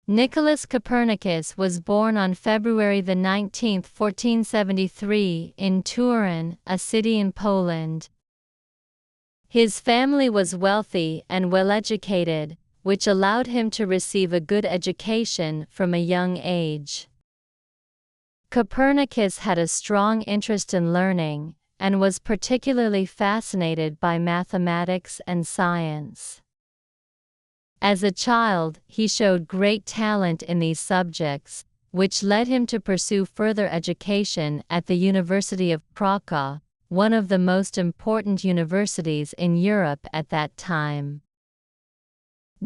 Nicolaus Copernicus was born on February 19, 1473, in Toruń, a city in Poland. His family was wealthy and well-educated, which allowed him to receive a good education from a young age. Copernicus had a strong interest in learning, and was particularly fascinated by mathematics and science. As a child, he showed great talent in these subjects, which led him to pursue further education at the University of Krakow, one of the most important universities in Europe at that time.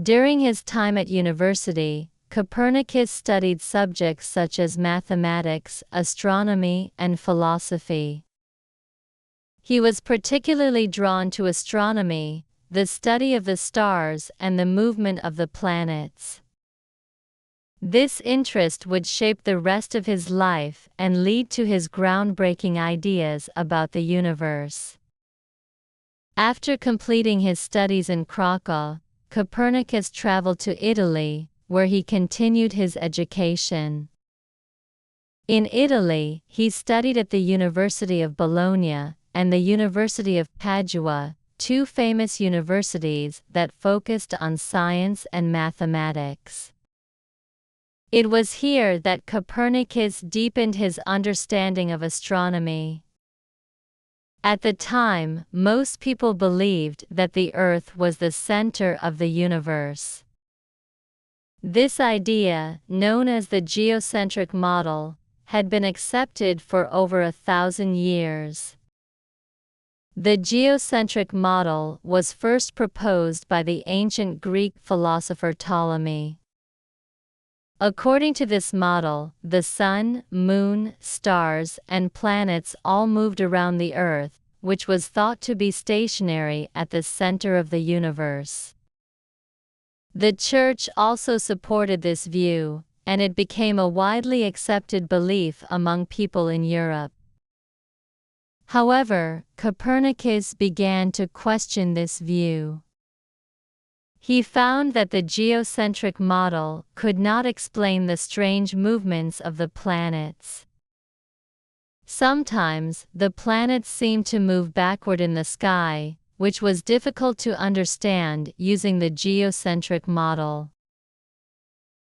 During his time at university, Copernicus studied subjects such as mathematics, astronomy, and philosophy. He was particularly drawn to astronomy, the study of the stars and the movement of the planets. This interest would shape the rest of his life and lead to his groundbreaking ideas about the universe. After completing his studies in Krakow, Copernicus traveled to Italy, where he continued his education. In Italy, he studied at the University of Bologna and the University of Padua, two famous universities that focused on science and mathematics. It was here that Copernicus deepened his understanding of astronomy. At the time, most people believed that the Earth was the center of the universe. This idea, known as the geocentric model, had been accepted for over 1,000 years. The geocentric model was first proposed by the ancient Greek philosopher Ptolemy. According to this model, the sun, moon, stars, and planets all moved around the Earth, which was thought to be stationary at the center of the universe. The Church also supported this view, and it became a widely accepted belief among people in Europe. However, Copernicus began to question this view. He found that the geocentric model could not explain the strange movements of the planets. Sometimes, the planets seemed to move backward in the sky, which was difficult to understand using the geocentric model.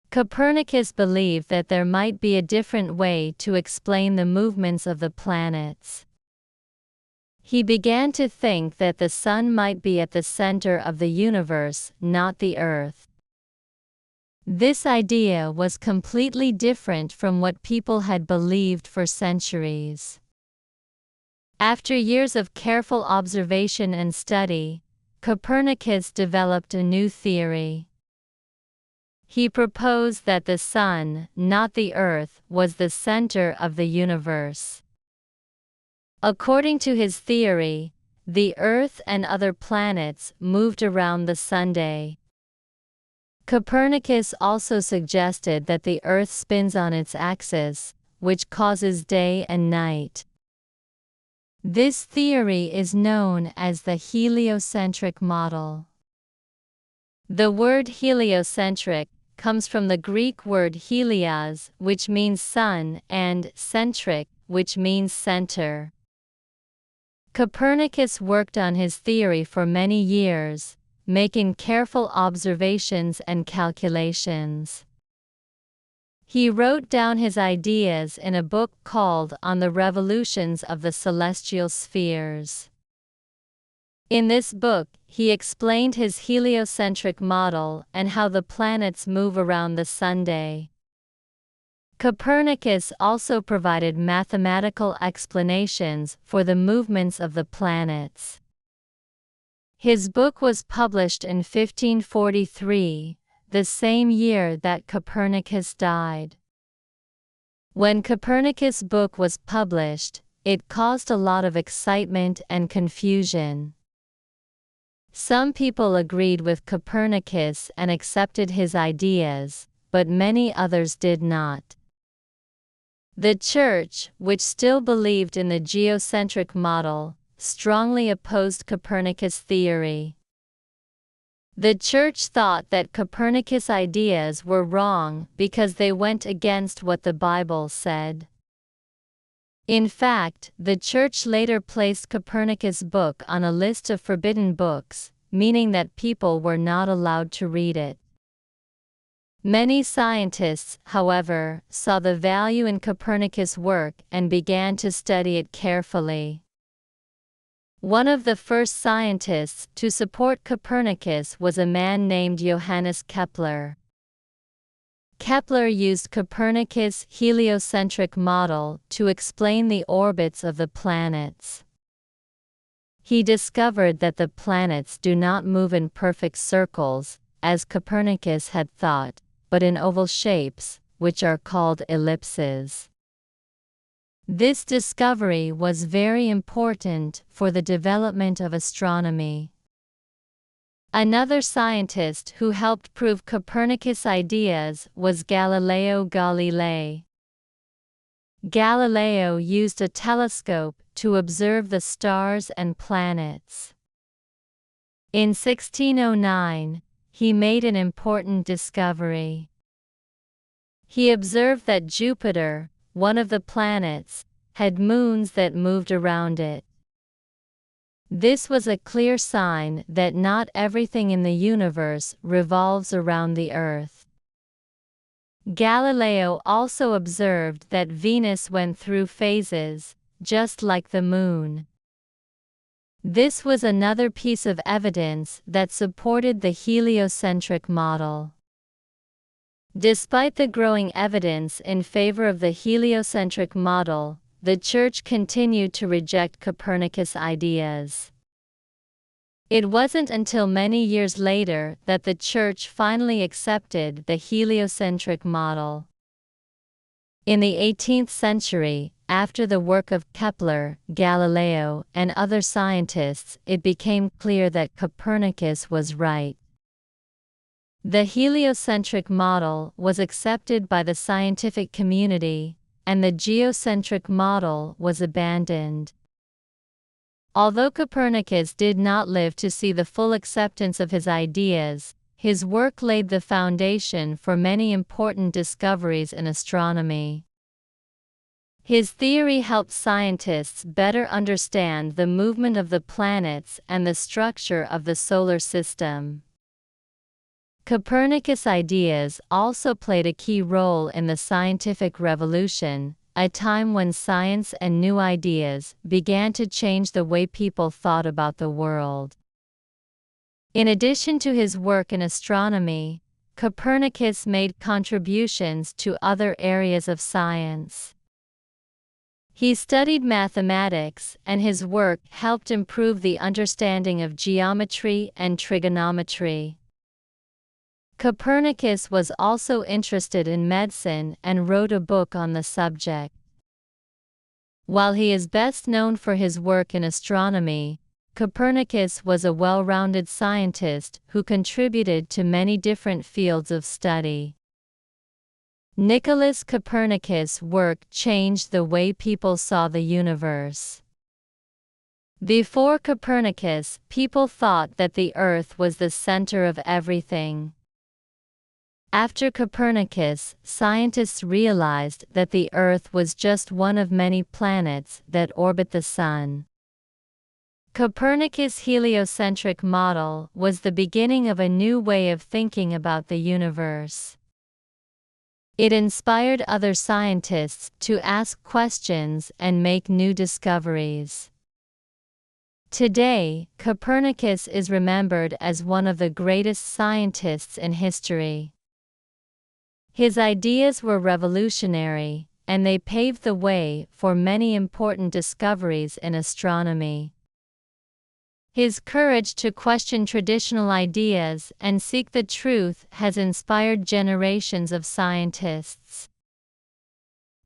Copernicus believed that there might be a different way to explain the movements of the planets. He began to think that the Sun might be at the center of the universe, not the Earth. This idea was completely different from what people had believed for centuries. After years of careful observation and study, Copernicus developed a new theory. He proposed that the Sun, not the Earth, was the center of the universe. According to his theory, the Earth and other planets moved around the Sunday. Copernicus also suggested that the Earth spins on its axis, which causes day and night. This theory is known as the heliocentric model. The word heliocentric comes from the Greek word helios, which means sun, and centric, which means center. Copernicus worked on his theory for many years, making careful observations and calculations. He wrote down his ideas in a book called On the Revolutions of the Celestial Spheres. In this book, he explained his heliocentric model and how the planets move around the Sunday. Copernicus also provided mathematical explanations for the movements of the planets. His book was published in 1543, the same year that Copernicus died. When Copernicus' book was published, it caused a lot of excitement and confusion. Some people agreed with Copernicus and accepted his ideas, but many others did not. The Church, which still believed in the geocentric model, strongly opposed Copernicus' theory. The Church thought that Copernicus' ideas were wrong because they went against what the Bible said. In fact, the Church later placed Copernicus' book on a list of forbidden books, meaning that people were not allowed to read it. Many scientists, however, saw the value in Copernicus' work and began to study it carefully. One of the first scientists to support Copernicus was a man named Johannes Kepler. Kepler used Copernicus' heliocentric model to explain the orbits of the planets. He discovered that the planets do not move in perfect circles, as Copernicus had thought, but in oval shapes, which are called ellipses. This discovery was very important for the development of astronomy. Another scientist who helped prove Copernicus' ideas was Galileo Galilei. Galileo used a telescope to observe the stars and planets. In 1609, he made an important discovery. He observed that Jupiter, one of the planets, had moons that moved around it. This was a clear sign that not everything in the universe revolves around the Earth. Galileo also observed that Venus went through phases, just like the Moon. This was another piece of evidence that supported the heliocentric model. Despite the growing evidence in favor of the heliocentric model, the Church continued to reject Copernicus' ideas. It wasn't until many years later that the Church finally accepted the heliocentric model. In the 18th century, after the work of Kepler, Galileo, and other scientists, it became clear that Copernicus was right. The heliocentric model was accepted by the scientific community, and the geocentric model was abandoned. Although Copernicus did not live to see the full acceptance of his ideas, his work laid the foundation for many important discoveries in astronomy. His theory helped scientists better understand the movement of the planets and the structure of the solar system. Copernicus' ideas also played a key role in the scientific revolution, a time when science and new ideas began to change the way people thought about the world. In addition to his work in astronomy, Copernicus made contributions to other areas of science. He studied mathematics, and his work helped improve the understanding of geometry and trigonometry. Copernicus was also interested in medicine and wrote a book on the subject. While he is best known for his work in astronomy, Copernicus was a well-rounded scientist who contributed to many different fields of study. Nicolaus Copernicus' work changed the way people saw the universe. Before Copernicus, people thought that the Earth was the center of everything. After Copernicus, scientists realized that the Earth was just one of many planets that orbit the Sun. Copernicus' heliocentric model was the beginning of a new way of thinking about the universe. It inspired other scientists to ask questions and make new discoveries. Today, Copernicus is remembered as one of the greatest scientists in history. His ideas were revolutionary, and they paved the way for many important discoveries in astronomy. His courage to question traditional ideas and seek the truth has inspired generations of scientists.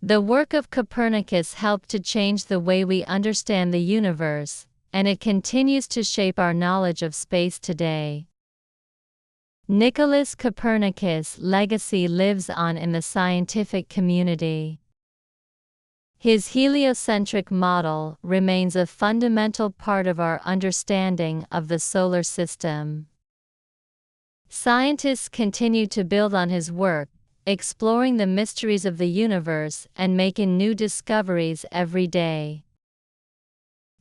The work of Copernicus helped to change the way we understand the universe, and it continues to shape our knowledge of space today. Nicolaus Copernicus' legacy lives on in the scientific community. His heliocentric model remains a fundamental part of our understanding of the solar system. Scientists continue to build on his work, exploring the mysteries of the universe and making new discoveries every day.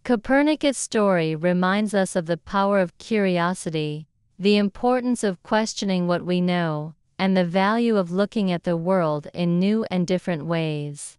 Copernicus' story reminds us of the power of curiosity, the importance of questioning what we know, and the value of looking at the world in new and different ways.